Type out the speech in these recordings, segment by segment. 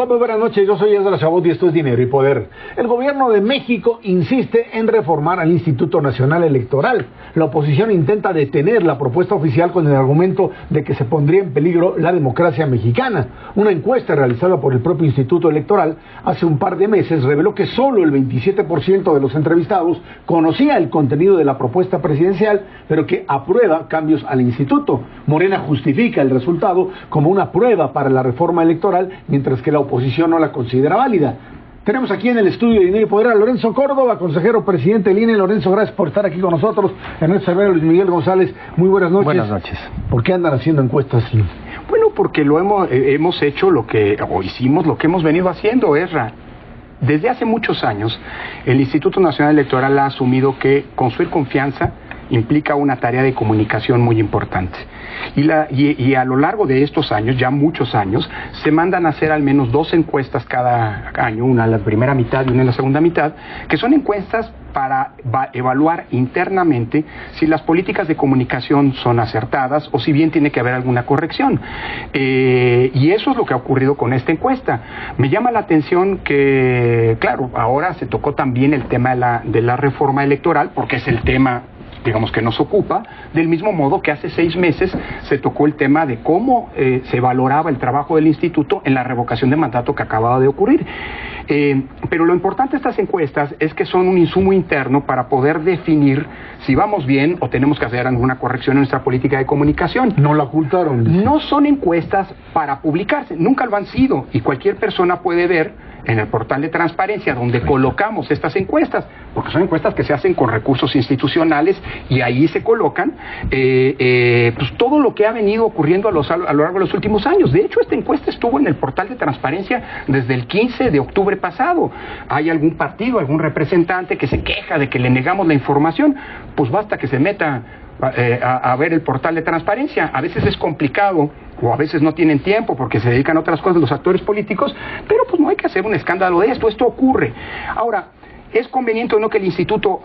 tal? Muy buenas noches, yo soy Ezra Chabot y esto es Dinero y Poder. El gobierno de México insiste en reformar al Instituto Nacional Electoral. La oposición intenta detener la propuesta oficial con el argumento de que se pondría en peligro la democracia mexicana. Una encuesta realizada por el propio Instituto Electoral hace un par de meses reveló que solo el 27% de los entrevistados conocía el contenido de la propuesta presidencial, pero que aprueba cambios al instituto. Morena justifica el resultado como una prueba para la reforma electoral, mientras que la oposición no la considera válida. Tenemos aquí en el estudio de Dinero y Poder a Lorenzo Córdoba, consejero presidente del INE. Lorenzo, gracias por estar aquí con nosotros. Ernesto Cervera, Luis Miguel González, muy buenas noches. Buenas noches. ¿Por qué andan haciendo encuestas así? Bueno, porque hemos hecho hicimos lo que hemos venido haciendo, Ezra. Desde hace muchos años, el Instituto Nacional Electoral ha asumido que construir confianza implica una tarea de comunicación muy importante. Y a lo largo de estos años, ya muchos años, se mandan a hacer al menos 2 encuestas cada año, una en la primera mitad y una en la segunda mitad, que son encuestas para evaluar internamente si las políticas de comunicación son acertadas o si bien tiene que haber alguna corrección. Y eso es lo que ha ocurrido con esta encuesta. Me llama la atención que, claro, ahora se tocó también el tema de la reforma electoral, porque es el tema, digamos, que nos ocupa, del mismo modo que hace 6 meses se tocó el tema de cómo se valoraba el trabajo del instituto en la revocación de mandato que acababa de ocurrir. Pero lo importante de estas encuestas es que son un insumo interno para poder definir si vamos bien o tenemos que hacer alguna corrección en nuestra política de comunicación. No la ocultaron. No son encuestas para publicarse, nunca lo han sido, y cualquier persona puede ver en el portal de transparencia donde colocamos estas encuestas, porque son encuestas que se hacen con recursos institucionales y ahí se colocan pues todo lo que ha venido ocurriendo a lo largo de los últimos años. De hecho, esta encuesta estuvo en el portal de transparencia desde el 15 de octubre pasado. Hay algún partido, algún representante que se queja de que le negamos la información, pues basta que se meta a ver el portal de transparencia. A veces es complicado o a veces no tienen tiempo porque se dedican a otras cosas los actores políticos, pero pues no hay que hacer un escándalo de esto ocurre. Ahora, ¿es conveniente o no que el instituto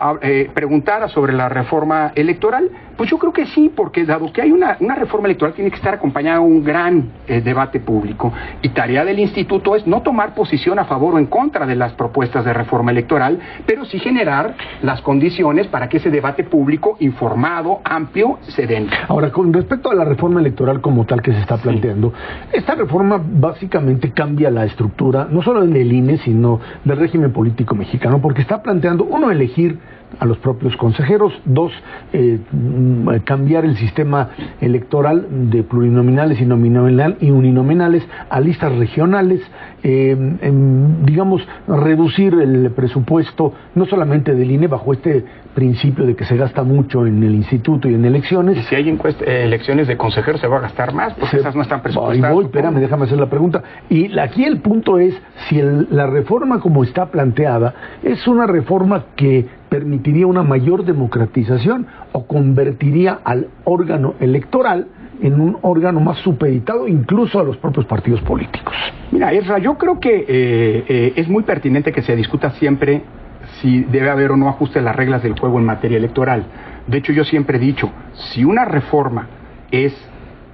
preguntara sobre la reforma electoral? Pues yo creo que sí, porque dado que hay una reforma electoral, tiene que estar acompañada de un gran debate público. Y tarea del instituto es no tomar posición a favor o en contra de las propuestas de reforma electoral, pero sí generar las condiciones para que ese debate público informado, amplio, se den. Ahora, con respecto a la reforma electoral como tal que se está planteando, esta reforma básicamente cambia la estructura, no solo del INE, sino del régimen político mexicano, porque está planteando, uno, elegir a los propios consejeros, 2, cambiar el sistema electoral de plurinominales y uninominales a listas regionales, digamos, reducir el presupuesto no solamente del INE bajo este principio de que se gasta mucho en el instituto y en elecciones. Y si hay elecciones de consejeros se va a gastar más, porque esas no están presupuestadas. Espérame, déjame hacer la pregunta. Y aquí el punto es si la reforma como está planteada es una reforma que permitiría una mayor democratización o convertiría al órgano electoral en un órgano más supeditado incluso a los propios partidos políticos. Mira, Ezra, yo creo que es muy pertinente que se discuta siempre si debe haber o no ajuste a las reglas del juego en materia electoral. De hecho, yo siempre he dicho, si una reforma es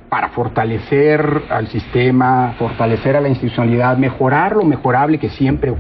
para fortalecer al sistema, fortalecer a la institucionalidad, mejorar lo mejorable, que siempre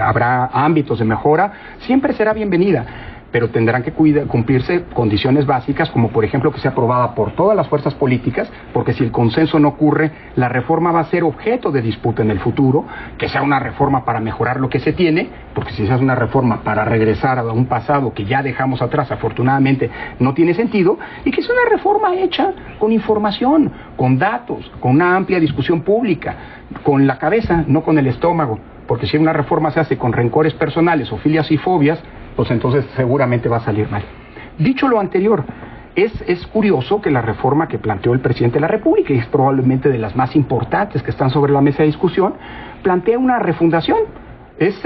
habrá ámbitos de mejora, siempre será bienvenida. Pero tendrán que cumplirse condiciones básicas, como por ejemplo que sea aprobada por todas las fuerzas políticas, porque si el consenso no ocurre, la reforma va a ser objeto de disputa en el futuro, que sea una reforma para mejorar lo que se tiene, porque si se hace una reforma para regresar a un pasado que ya dejamos atrás, afortunadamente, no tiene sentido, y que sea una reforma hecha con información, con datos, con una amplia discusión pública, con la cabeza, no con el estómago, porque si una reforma se hace con rencores personales o filias y fobias, pues entonces seguramente va a salir mal. Dicho lo anterior, es curioso que la reforma que planteó el presidente de la República, y es probablemente de las más importantes que están sobre la mesa de discusión, plantea una refundación. Es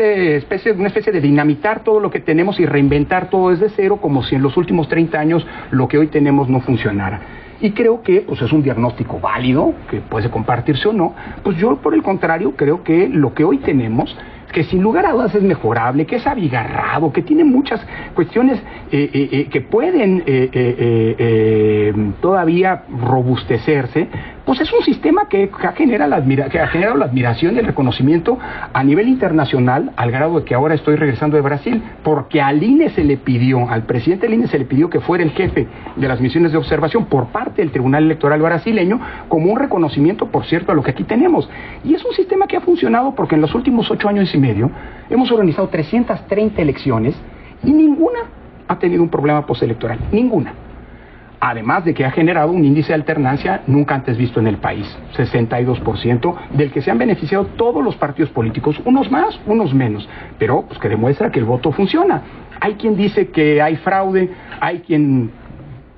una especie de dinamitar todo lo que tenemos y reinventar todo desde cero, como si en los últimos 30 años lo que hoy tenemos no funcionara. Y creo que pues es un diagnóstico válido, que puede compartirse o no. Pues yo, por el contrario, creo que lo que hoy tenemos, que sin lugar a dudas es mejorable, que es abigarrado, que tiene muchas cuestiones que pueden todavía robustecerse, pues es un sistema que ha generado la admiración y el reconocimiento a nivel internacional, al grado de que ahora estoy regresando de Brasil, porque al presidente del INE se le pidió que fuera el jefe de las misiones de observación por parte del Tribunal Electoral brasileño, como un reconocimiento, por cierto, a lo que aquí tenemos. Y es un sistema que ha funcionado porque en los últimos 8 años y medio hemos organizado 330 elecciones y ninguna ha tenido un problema postelectoral, ninguna. Además de que ha generado un índice de alternancia nunca antes visto en el país, 62%, del que se han beneficiado todos los partidos políticos, unos más, unos menos, pero pues que demuestra que el voto funciona. Hay quien dice que hay fraude, hay quien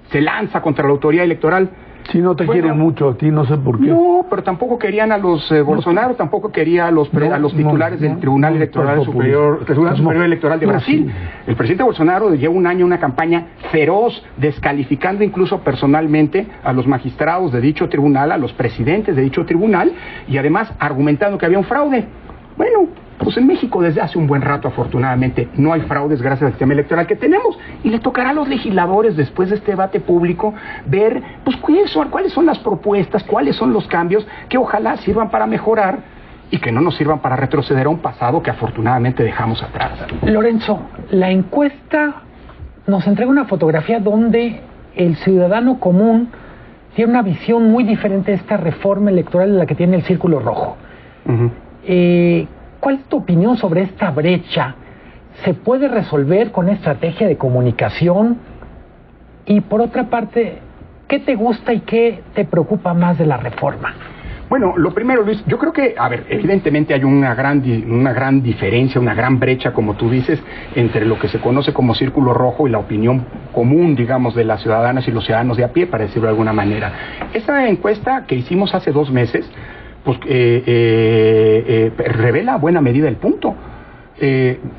se lanza contra la autoridad electoral. Si no te quieren mucho a ti, no sé por qué. No, pero tampoco querían a los Bolsonaro, tampoco quería a los titulares del Tribunal Electoral Superior, Tribunal Superior Electoral de Brasil. El presidente Bolsonaro lleva un año una campaña feroz, descalificando incluso personalmente a los magistrados de dicho tribunal, a los presidentes de dicho tribunal, y además argumentando que había un fraude. Bueno, pues en México desde hace un buen rato, afortunadamente, no hay fraudes gracias al sistema electoral que tenemos. Y le tocará a los legisladores, después de este debate público, ver pues cuáles son las propuestas, cuáles son los cambios que ojalá sirvan para mejorar y que no nos sirvan para retroceder a un pasado que afortunadamente dejamos atrás. Lorenzo, la encuesta nos entrega una fotografía donde el ciudadano común tiene una visión muy diferente de esta reforma electoral de la que tiene el Círculo Rojo. ¿Cuál es tu opinión sobre esta brecha? ¿Se puede resolver con estrategia de comunicación? Y por otra parte, ¿qué te gusta y qué te preocupa más de la reforma? Bueno, lo primero, Luis, yo creo que, evidentemente hay una gran diferencia, una gran brecha, como tú dices, entre lo que se conoce como Círculo Rojo y la opinión común, digamos, de las ciudadanas y los ciudadanos de a pie, para decirlo de alguna manera. Esa encuesta que hicimos hace 2 meses, pues revela a buena medida el punto.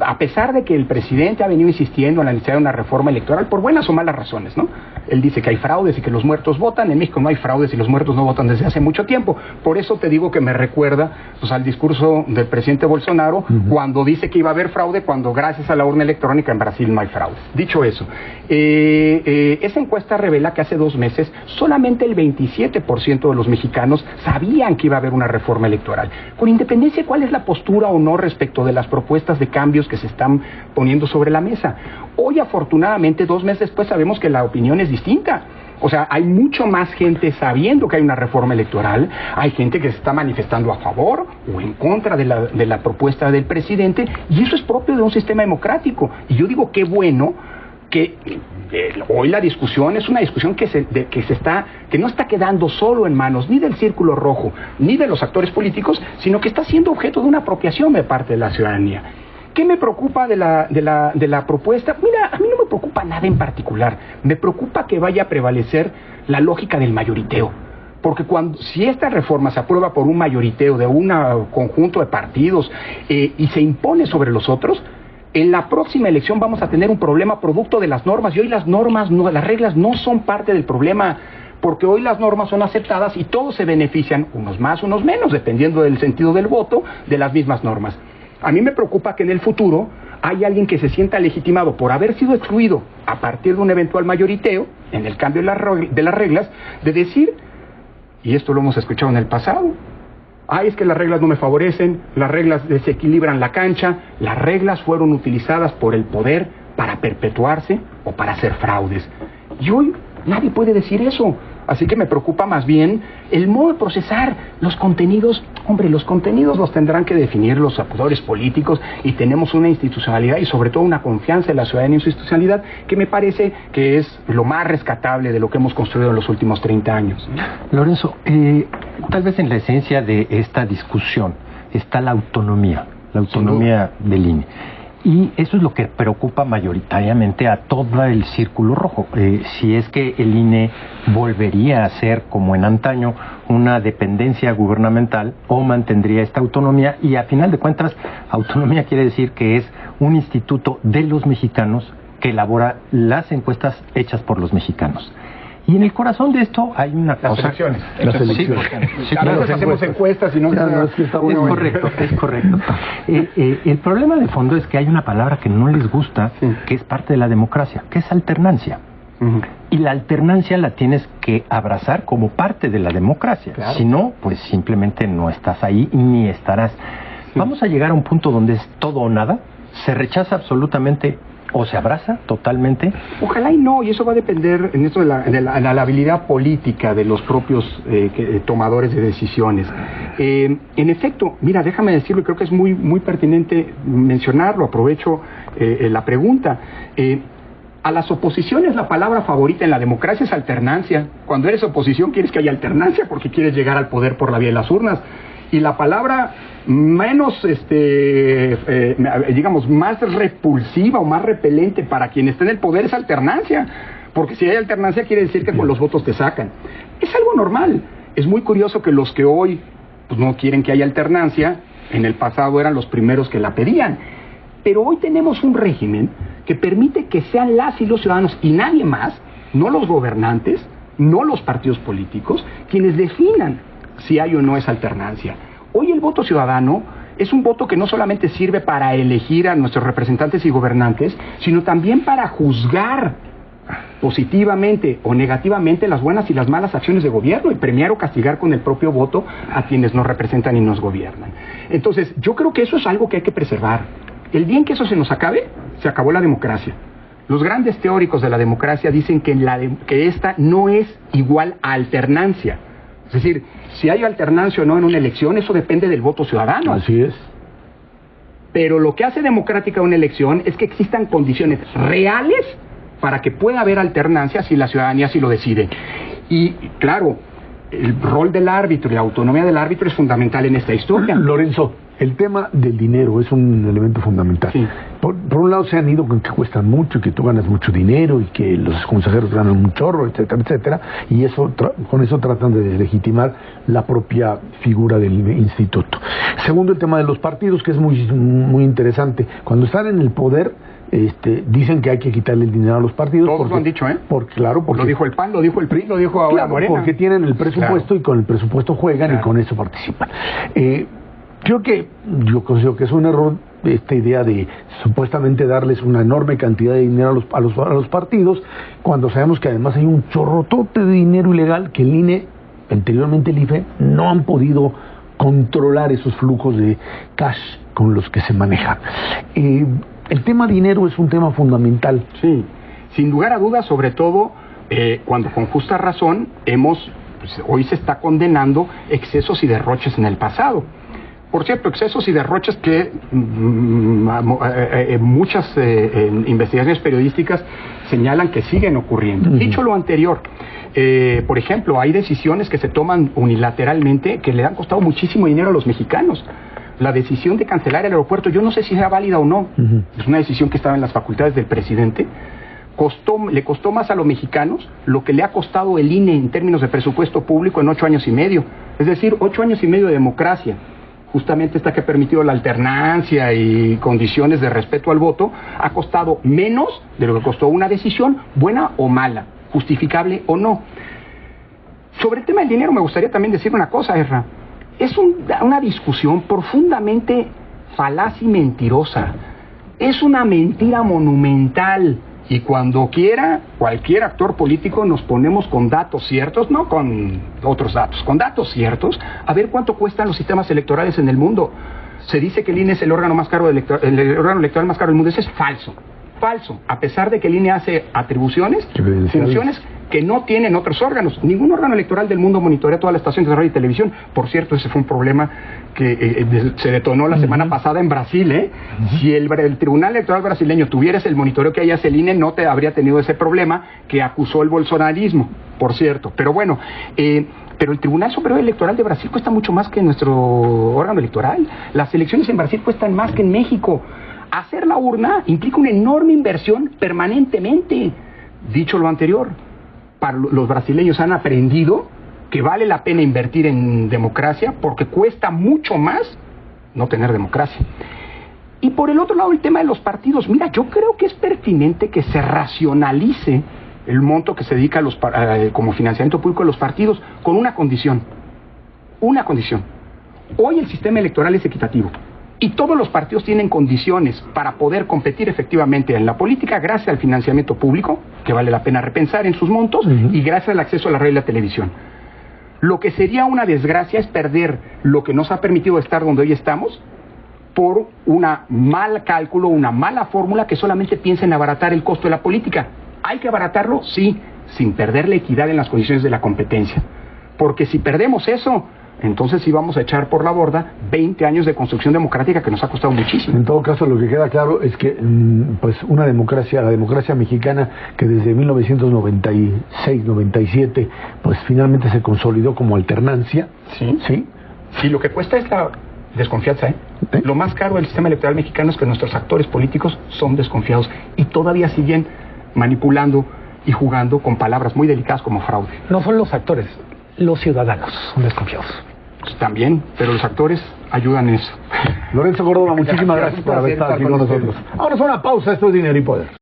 A pesar de que el presidente ha venido insistiendo en la necesidad de una reforma electoral por buenas o malas razones, ¿no? Él dice que hay fraudes y que los muertos votan. En México no hay fraudes y los muertos no votan desde hace mucho tiempo. Por eso te digo que me recuerda pues, al discurso del presidente Bolsonaro cuando dice que iba a haber fraude, cuando gracias a la urna electrónica en Brasil no hay fraudes. Dicho eso, esa encuesta revela que hace 2 meses solamente el 27% de los mexicanos sabían que iba a haber una reforma electoral. Con independencia de cuál es la postura o no respecto de las propuestas de cambios que se están poniendo sobre la mesa. Hoy, afortunadamente, 2 meses después, sabemos que la opinión es distinta. O sea, hay mucho más gente sabiendo que hay una reforma electoral, hay gente que se está manifestando a favor o en contra de la propuesta del presidente, y eso es propio de un sistema democrático. Y yo digo, qué bueno que hoy la discusión es una discusión que no está quedando solo en manos ni del Círculo Rojo ni de los actores políticos, sino que está siendo objeto de una apropiación de parte de la ciudadanía. ¿Qué me preocupa de la propuesta? Mira, a mí no me preocupa nada en particular. Me preocupa que vaya a prevalecer la lógica del mayoriteo. Porque si esta reforma se aprueba por un mayoriteo de un conjunto de partidos y se impone sobre los otros, en la próxima elección vamos a tener un problema producto de las normas, y hoy las reglas no son parte del problema, porque hoy las normas son aceptadas y todos se benefician, unos más, unos menos, dependiendo del sentido del voto, de las mismas normas. A mí me preocupa que en el futuro hay alguien que se sienta legitimado por haber sido excluido a partir de un eventual mayoriteo, en el cambio de las reglas, de decir, y esto lo hemos escuchado en el pasado, es que las reglas no me favorecen, las reglas desequilibran la cancha, las reglas fueron utilizadas por el poder para perpetuarse o para hacer fraudes. Y hoy nadie puede decir eso. Así que me preocupa más bien el modo de procesar los contenidos. Hombre, los contenidos los tendrán que definir los actores políticos, y tenemos una institucionalidad y sobre todo una confianza en la ciudadanía en su institucionalidad que me parece que es lo más rescatable de lo que hemos construido en los últimos 30 años. Lorenzo, tal vez en la esencia de esta discusión está la autonomía del INE. Y eso es lo que preocupa mayoritariamente a todo el Círculo Rojo. Si es que el INE volvería a ser, como en antaño, una dependencia gubernamental, o mantendría esta autonomía, y a final de cuentas, autonomía quiere decir que es un instituto de los mexicanos que elabora las encuestas hechas por los mexicanos. Y en el corazón de esto hay una cosa... Las elecciones. Sí, claro, hacemos encuestas y no... Es correcto. El problema de fondo es que hay una palabra que no les gusta, que es parte de la democracia, que es alternancia. Y la alternancia la tienes que abrazar como parte de la democracia. Claro. Si no, pues simplemente no estás ahí ni estarás. Vamos a llegar a un punto donde es todo o nada, se rechaza absolutamente o se abraza totalmente. Ojalá y no, y eso va a depender en esto de la habilidad política de los propios tomadores de decisiones. En efecto, mira, déjame decirlo, creo que es muy pertinente mencionarlo, aprovecho la pregunta. A las oposiciones la palabra favorita en la democracia es alternancia. Cuando eres oposición quieres que haya alternancia porque quieres llegar al poder por la vía de las urnas. Y la palabra menos, digamos, más repulsiva o más repelente para quien está en el poder es alternancia. Porque si hay alternancia quiere decir que con los votos te sacan. Es algo normal. Es muy curioso que los que hoy pues, no quieren que haya alternancia, en el pasado eran los primeros que la pedían. Pero hoy tenemos un régimen que permite que sean las y los ciudadanos y nadie más, no los gobernantes, no los partidos políticos, quienes definan si hay o no esa alternancia. Hoy el voto ciudadano es un voto que no solamente sirve para elegir a nuestros representantes y gobernantes, sino también para juzgar positivamente o negativamente las buenas y las malas acciones de gobierno y premiar o castigar con el propio voto a quienes nos representan y nos gobiernan. Entonces, yo creo que eso es algo que hay que preservar. El día en que eso se nos acabe, se acabó la democracia. Los grandes teóricos de la democracia dicen que esta no es igual a alternancia. Es decir, si hay alternancia o no en una elección, eso depende del voto ciudadano. Así es. Pero lo que hace democrática una elección es que existan condiciones reales para que pueda haber alternancia si la ciudadanía así lo decide. Y, claro, el rol del árbitro y la autonomía del árbitro es fundamental en esta historia. Lorenzo, el tema del dinero es un elemento fundamental. Sí. Por un lado se han ido con que cuestan mucho y que tú ganas mucho dinero y que los consejeros ganan un chorro, etcétera, etcétera, y eso con eso tratan de deslegitimar la propia figura del instituto. Segundo, el tema de los partidos, que es muy interesante. Cuando están en el poder, dicen que hay que quitarle el dinero a los partidos. Todos lo han dicho, ¿eh? Claro, porque lo dijo el PAN, lo dijo el PRI, lo dijo ahora claro, Morena. porque tienen el presupuesto, claro, y con el presupuesto juegan, claro, y con eso participan. Yo considero que es un error esta idea de supuestamente darles una enorme cantidad de dinero a los partidos, cuando sabemos que además hay un chorrotote de dinero ilegal que el INE, anteriormente el IFE, no han podido controlar esos flujos de cash con los que se manejan. El tema dinero es un tema fundamental. Sí, sin lugar a dudas, sobre todo cuando con justa razón hoy se está condenando excesos y derroches en el pasado. Por cierto, excesos y derroches que muchas investigaciones periodísticas señalan que siguen ocurriendo. Dicho lo anterior, por ejemplo, hay decisiones que se toman unilateralmente que le han costado muchísimo dinero a los mexicanos. La decisión de cancelar el aeropuerto, yo no sé si sea válida o no. Es una decisión que estaba en las facultades del presidente. Le costó más a los mexicanos lo que le ha costado el INE en términos de presupuesto público en 8 años y medio. Es decir, 8 años y medio de democracia. Justamente esta que ha permitido la alternancia y condiciones de respeto al voto, ha costado menos de lo que costó una decisión, buena o mala, justificable o no. Sobre el tema del dinero me gustaría también decir una cosa, Ezra. Es una discusión profundamente falaz y mentirosa. Es una mentira monumental. Y cuando quiera, cualquier actor político nos ponemos con datos ciertos, no con otros datos, con datos ciertos, a ver cuánto cuestan los sistemas electorales en el mundo. Se dice que el INE es el órgano más caro el órgano electoral más caro del mundo. Eso es falso. Falso. A pesar de que el INE hace atribuciones, funciones que no tienen otros órganos. Ningún órgano electoral del mundo monitorea todas las estaciones de radio y televisión. Por cierto, ese fue un problema que se detonó la semana pasada en Brasil, Si el Tribunal Electoral brasileño tuviera el monitoreo que hace el INE, no habría tenido ese problema que acusó el bolsonarismo, por cierto. Pero bueno, pero el Tribunal Superior Electoral de Brasil cuesta mucho más que nuestro órgano electoral. Las elecciones en Brasil cuestan más que en México. Hacer la urna implica una enorme inversión permanentemente. Dicho lo anterior, los brasileños han aprendido que vale la pena invertir en democracia porque cuesta mucho más no tener democracia. Y por el otro lado, el tema de los partidos. Mira, yo creo que es pertinente que se racionalice el monto que se dedica como financiamiento público a los partidos con una condición. Una condición. Hoy el sistema electoral es equitativo. Y todos los partidos tienen condiciones para poder competir efectivamente en la política gracias al financiamiento público, que vale la pena repensar en sus montos, y gracias al acceso a la radio y la televisión. Lo que sería una desgracia es perder lo que nos ha permitido estar donde hoy estamos por un mal cálculo, una mala fórmula que solamente piensa en abaratar el costo de la política. ¿Hay que abaratarlo? Sí, sin perder la equidad en las condiciones de la competencia. Porque si perdemos eso, entonces sí vamos a echar por la borda 20 años de construcción democrática que nos ha costado muchísimo. En todo caso, lo que queda claro es que pues una democracia, la democracia mexicana, que desde 1996-97, pues finalmente se consolidó como alternancia. Sí. ¿Sí? Sí, lo que cuesta es la desconfianza, ¿eh? Lo más caro del sistema electoral mexicano es que nuestros actores políticos son desconfiados y todavía siguen manipulando y jugando con palabras muy delicadas como fraude. No son los actores, los ciudadanos son desconfiados. Pues también, pero los actores ayudan en eso. Lorenzo Córdoba, muchísimas gracias por haber estado aquí con nosotros. Ahora es una pausa, esto es Dinero y Poder.